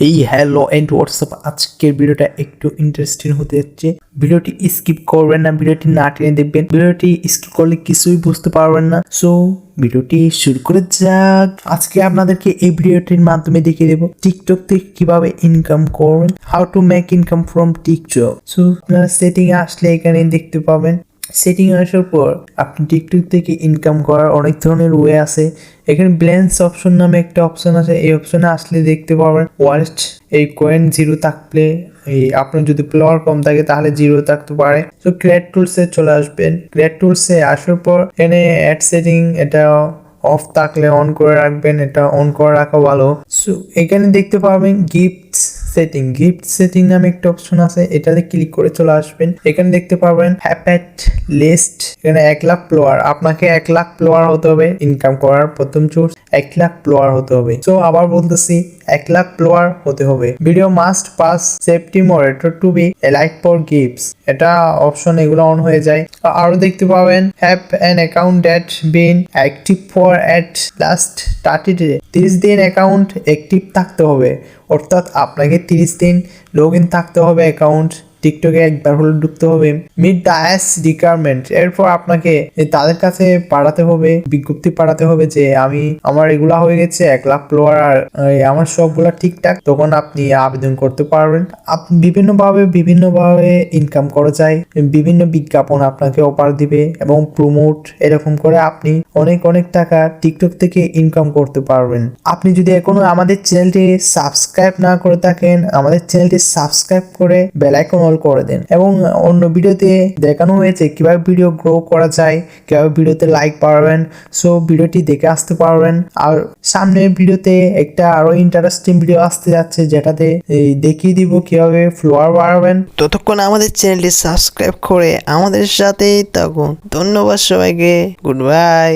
এই hello and WhatsApp, আজকের ভিডিওটা একটু ইন্টারেস্টিং হতে যাচ্ছে। ভিডিওটি স্কিপ করবেন না, ভিডিওটি না টেনে দেখবেন। ভিডিওটি স্কিপ করলে কিছুই বুঝতে পারবেন না। সো ভিডিওটি শুরু করে যাক। আজকে আপনাদেরকে এই ভিডিওটির মাধ্যমে দেখিয়ে দেবো টিকটক থেকে কিভাবে ইনকাম করবেন, how to make income from TikTok. So আপনারা সেটিং আসলে এখানে দেখতে পাবেন। সেটিং আসার পর আপনি টিকটক থেকে ইনকাম করার অনেক ধরনের ওয়ে আছে। এখানে ব্যালেন্স অপশন নামে একটা অপশন আছে, এই অপশনে আসলে দেখতে পাবেন ওয়ালেট এই কয়েন জিরো থাকলে, এই আপনার যদি ফ্লোয়ার কম থাকে তাহলে জিরো থাকতে পারে। তো ক্রিয়েট টুলসে চলে আসবেন। ক্রিয়েট টুলসে আসার পর এখানে অ্যাড সেটিং এটা অফ থাকলে অন করে রাখবেন, এটা অন করে রাখা ভালো। সো এখানে দেখতে পাবেন গিফট সেটিং নামে একটা অপশন আছে, এটাতে ক্লিক করে চলে আসবেন। এখানে দেখতে পাবেন হ্যাপেট লিস্ট, এখানে 1,00,000 ফলোয়ার, আপনাকে 1,00,000 ফলোয়ার হতে হবে ইনকাম করার প্রথম সোর্স 1,00,000 ফলোয়ার হতে হবে। সো আবার বলতেছি 1,00,000 ফলোয়ার হতে হবে। Video must pass safety moderator to be elite for gifts, এটা অপশন এগুলো অন হয়ে যায়। আরো দেখতে পাবেন have an account that been active for at least 30 day, 30 দিন অ্যাকাউন্ট অ্যাক্টিভ থাকতে হবে, অর্থাৎ আপনাকে 30 দিন লগ ইন থাকতে হবে অ্যাকাউন্ট, টিকটকে একবার হলে ঢুকতে হবে। মিট দ্য অ্যাস রিকোয়ারমেন্ট, এরপর আপনাকে তাদের কাছে পাঠাতে হবে, বিজ্ঞপ্তি পাঠাতে হবে যে আমার এগুলা হয়ে গেছে 1,00,000 ফলোয়ার আর আমার সবগুলা ঠিকঠাক, তখন আপনি আবেদন করতে পারবেন। আপনি বিভিন্নভাবে ইনকাম করা যায়, বিভিন্ন বিজ্ঞাপন আপনাকে অফার দিবে এবং প্রমোট, এরকম করে আপনি অনেক টাকা টিকটক থেকে ইনকাম করতে পারবেন। আপনি যদি এখনো আমাদের চ্যানেলটি সাবস্ক্রাইব না করে থাকেন, আমাদের চ্যানেলটি সাবস্ক্রাইব করে বেল আইকন অল করে দেন। এবং অন্য ভিডিওতে দেখানো হয়েছে কিভাবে ভিডিও গ্রো করা যায়, কিভাবে ভিডিওতে লাইক পাবেন। সো ভিডিওটি দেখে আসতে পারবেন। আর সামনের ভিডিওতে একটা আরো ইন্টারেস্টিং ভিডিও আসতে যাচ্ছে, যেটাতে দেখিয়ে দিব কিভাবে ফলোয়ার বাড়াবেন। ততক্ষণ আমাদের চ্যানেলটি সাবস্ক্রাইব করে আমাদের সাথেই থাকুন। ধন্যবাদ সবাইকে, গুড বাই।